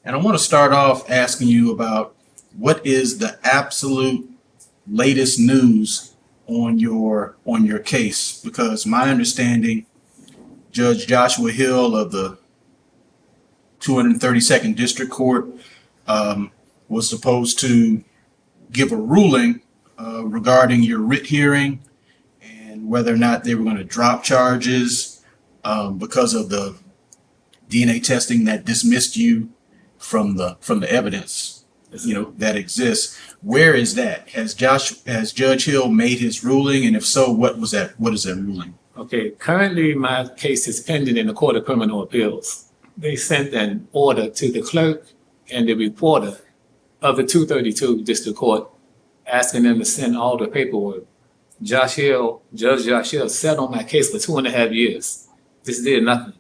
And I want to start off asking you about what is the absolute latest news on your case, because my understanding, Judge Joshua Hill of the 232nd District Court was supposed to give a ruling regarding your writ hearing and whether or not they were going to drop charges because of the DNA testing that dismissed you from the evidence, that exists. Where is that? Has Judge Hill made his ruling, and if so, what is that ruling? Okay, currently my case is pending in the Court of Criminal Appeals. They sent an order to the clerk and the reporter of the 232 District Court asking them to send all the paperwork. Judge Josh Hill sat on my case for 2.5 years. Just did nothing.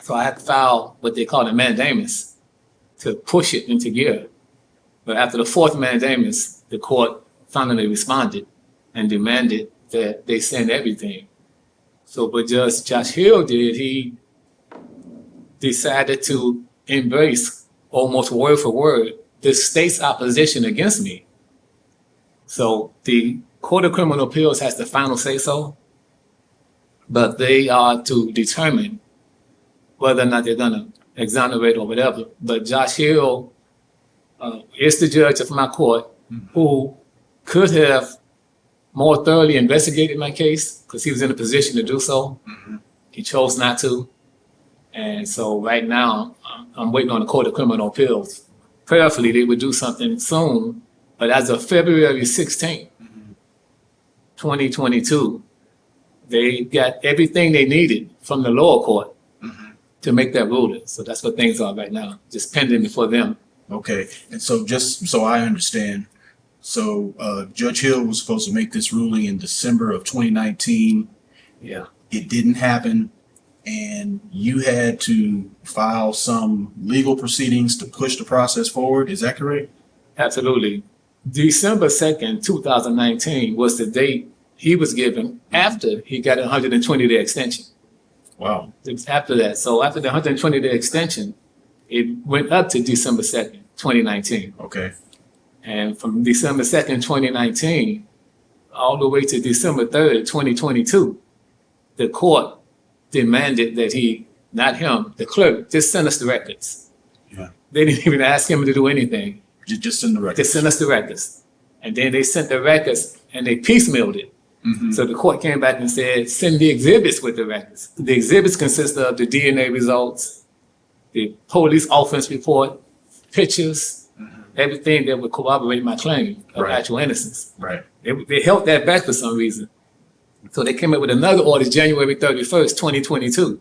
So I had to file what they call a mandamus to push it into gear. But after the fourth mandamus, the court finally responded and demanded that they send everything. So what Judge Josh Hill did, he decided to embrace almost word for word the state's opposition against me. So the Court of Criminal Appeals has the final say so, but they are to determine whether or not they're gonna exonerate or whatever. But Josh Hill is the judge of my court who could have more thoroughly investigated my case because he was in a position to do so. He chose not to. And so right now, I'm waiting on the Court of Criminal Appeals. Prayerfully, they would do something soon. But as of February 16th, 2022, they got everything they needed from the lower court to make that ruling. So that's what things are right now, just pending before them. Okay, and so just so I understand, so Judge Hill was supposed to make this ruling in December of 2019. Yeah. It didn't happen, and you had to file some legal proceedings to push the process forward. Is that correct? Absolutely. December 2nd, 2019 was the date he was given after he got a 120-day extension. Wow. It's after that. So after the 120-day extension, it went up to December 2nd, 2019. Okay. And from December 2nd, 2019, all the way to December 3rd, 2022, the court demanded that he, not him, the clerk, just send us the records. Yeah. They didn't even ask him to do anything. Just send the records. Just send us the records. And then they sent the records and they piecemealed it. So the court came back and said, send the exhibits with the records. The exhibits consist of the DNA results, the police offense report, pictures, everything that would corroborate my claim of actual innocence. Right. They held that back for some reason. So they came up with another order January 31st, 2022,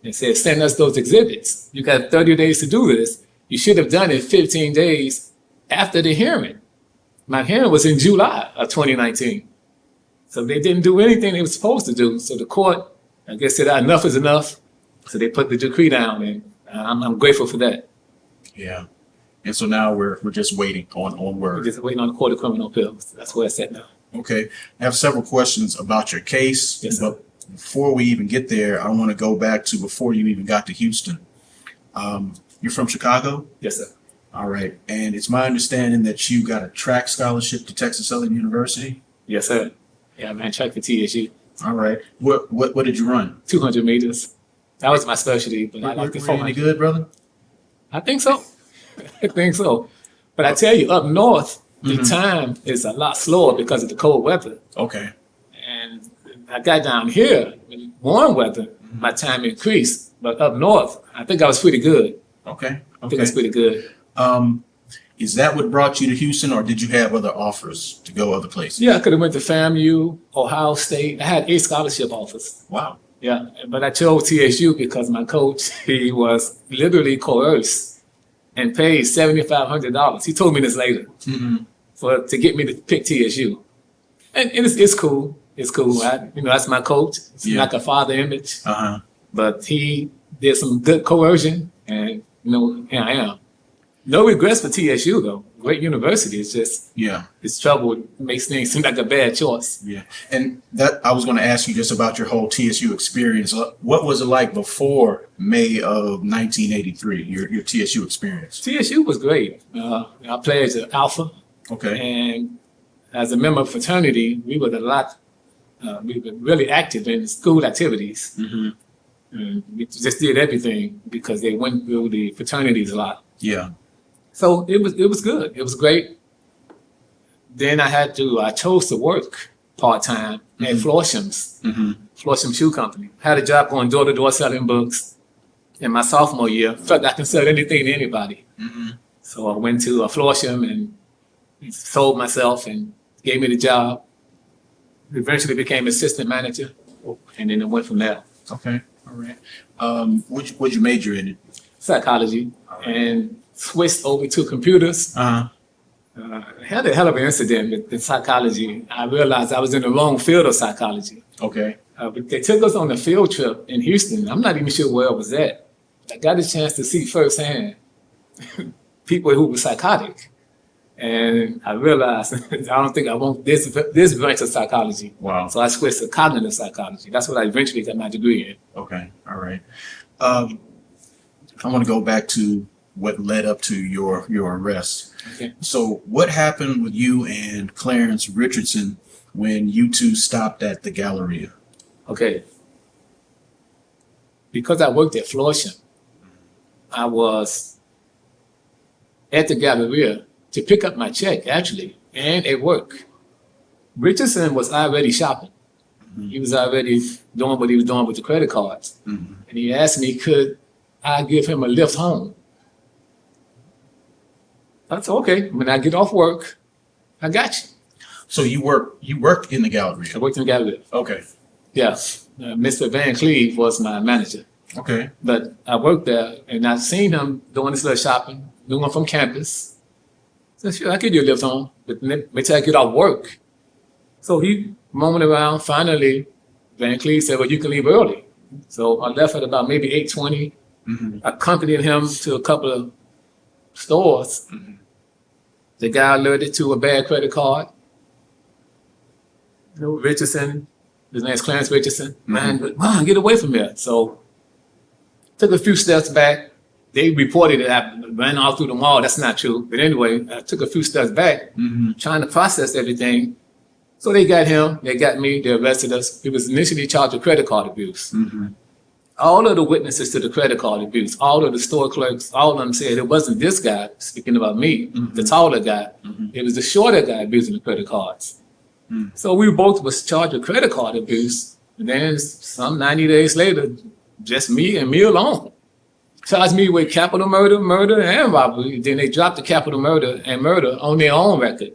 and said, send us those exhibits. You got 30 days to do this. You should have done it 15 days after the hearing. My hearing was in July of 2019. So they didn't do anything they were supposed to do. So the court, I guess, said enough is enough. So they put the decree down, and I'm grateful for that. Yeah. And so now we're just waiting on word. We're just waiting on the Court of Criminal Appeals. That's where it's at now. Okay. I have several questions about your case. Yes, sir. But before we even get there, I want to go back to before you even got to Houston. You're from Chicago? Yes, sir. All right. And it's my understanding that you got a track scholarship to Texas Southern University? Yes, sir. Yeah, I ran track for TSU. All right. What did you run? 200 meters. That was my specialty, but I like the Were you any 400. good, brother? I think so. I think so. But I tell you, up north, the time is a lot slower because of the cold weather. Okay. And I got down here, in warm weather, my time increased. But up north, I think I was pretty good. Okay. I think I was pretty good. Is that what brought you to Houston, or did you have other offers to go other places? Yeah, I could have went to FAMU, Ohio State. I had 8 scholarship offers. Wow. Yeah, but I chose TSU because my coach, he was literally coerced and paid $7,500. He told me this later to get me to pick TSU. And it's cool. It's cool. That's my coach. It's like a father image. But he did some good coercion, and here I am. No regrets for TSU though. Great university. It's just Yeah. it's trouble. It makes things seem like a bad choice. Yeah. And that I was going to ask you just about your whole TSU experience. What was it like before May of 1983, your TSU experience? TSU was great. I played as an alpha, Okay. and as a member of fraternity, we were we were really active in school activities. Mm-hmm. And we just did everything because they went through the fraternities a lot. Yeah. So it was good. It was great. Then I chose to work part-time at Florshem's, Florsham Shoe Company. Had a job going door to door selling books. In my sophomore year, felt I can sell anything to anybody. So I went to Florsham and sold myself and gave me the job. Eventually became assistant manager, and then it went from there. Okay. All right. What'd you major in? Psychology, and switched over to computers. Uh-huh. Had a hell of an incident with psychology. I realized I was in the wrong field of psychology. Okay. But they took us on a field trip in Houston. I'm not even sure where I was at. I got a chance to see firsthand people who were psychotic. And I realized I don't think I want this branch of psychology. Wow. So I switched to cognitive psychology. That's what I eventually got my degree in. Okay. All right. I want to go back to what led up to your arrest. Okay. So what happened with you and Clarence Richardson when you two stopped at the Galleria? Okay. Because I worked at Florsham, I was at the Galleria to pick up my check, actually, and at work. Richardson was already shopping. He was already doing what he was doing with the credit cards. And he asked me, could I give him a lift home? I said, okay, when I get off work, I got you. So you worked in the I Galleria. worked in the Galleria. Okay. Yeah. Mr. Van Cleve was my manager. Okay. But I worked there, and I seen him doing this little shopping, doing from campus. So sure, I could do a lift home, but wait till I get off work. So he roaming around. Finally, Van Cleve said, well, you can leave early. So I left at about maybe 8:20. Accompanied him to a couple of stores. The guy alerted to a bad credit card. Richardson, his name's Clarence Richardson. Man, get away from here. So took a few steps back. They reported that I ran all through the mall. That's not true. But anyway, I took a few steps back, trying to process everything. So they got him, they got me, they arrested us. He was initially charged with credit card abuse. All of the witnesses to the credit card abuse, all of the store clerks, all of them said it wasn't this guy, speaking about me, the taller guy. It was the shorter guy abusing the credit cards. So we both was charged with credit card abuse. And then some 90 days later, just me and me alone. Charged me with capital murder, and robbery. Then they dropped the capital murder and murder on their own record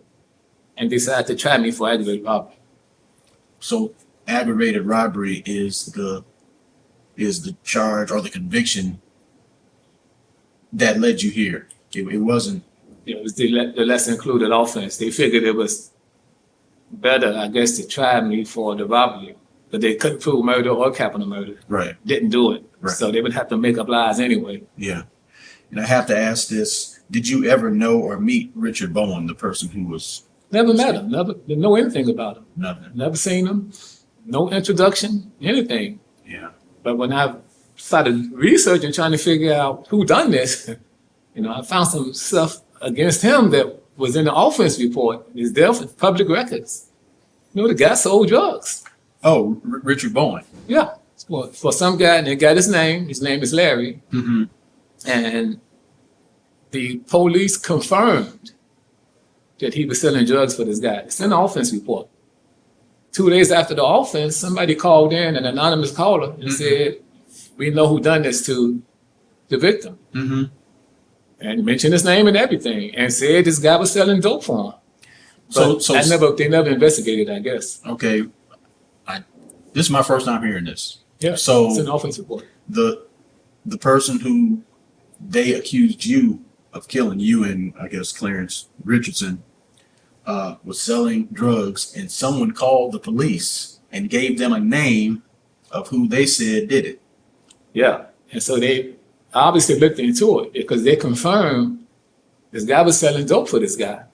and decided to try me for aggravated robbery. So aggravated robbery is the charge or the conviction that led you here. It wasn't. It was the lesser included offense. They figured it was better, I guess, to try me for the robbery, but they couldn't prove murder or capital murder. Right. Didn't do it. Right. So they would have to make up lies anyway. Yeah. And I have to ask this: did you ever know or meet Richard Bowen, the person who was? Never met him. Never didn't know anything about him. Nothing. Never seen him. No introduction. Anything. Yeah. But when I started researching, trying to figure out who done this, I found some stuff against him that was in the offense report. It's there for public records. The guy sold drugs. Oh, Richard Bowen. Yeah. For some guy, and they got his name. His name is Larry. And the police confirmed that he was selling drugs for this guy. It's in the offense report. 2 days after the offense, somebody called in, an anonymous caller, and said, we know who done this to the victim. And mentioned his name and everything, and said this guy was selling dope for him. But they never investigated, I guess. Okay. This is my first time hearing this. Yeah, So it's an offense report. the person who they accused you of killing, you and I guess Clarence Richardson, was selling drugs, and someone called the police and gave them a name of who they said did it. Yeah, and so they obviously looked into it because they confirmed This guy was selling dope for this guy.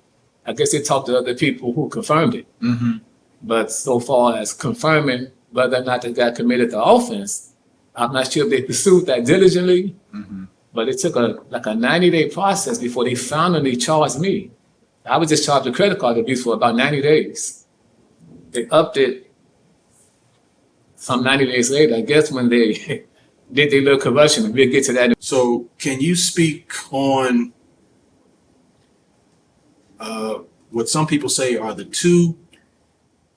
I guess they talked to other people who confirmed it. Mm-hmm. But so far as confirming whether or not the guy committed the offense, I'm not sure if they pursued that diligently. Mm-hmm. But it took a 90-day process before they finally charged me. I was just charged with credit card abuse for about 90 days. They upped it some 90 days later, I guess, when they did their little corruption. We'll get to that. So can you speak on what some people say are the two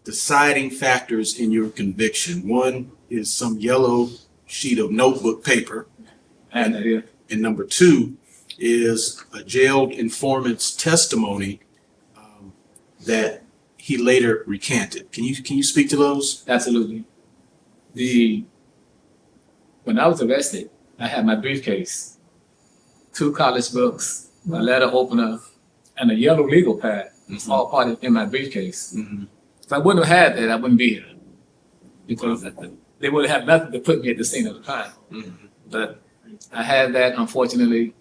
deciding factors in your conviction? One is some yellow sheet of notebook paper. And number two is a jailed informant's testimony that he later recanted. Can you speak to those? Absolutely. When I was arrested, I had my briefcase, 2 college books, a letter opener, and a yellow legal pad. It's all part in my briefcase. Mm-hmm. If I wouldn't have had that, I wouldn't be here, because they would have had nothing to put me at the scene of the crime. Mm-hmm. But I had that, unfortunately.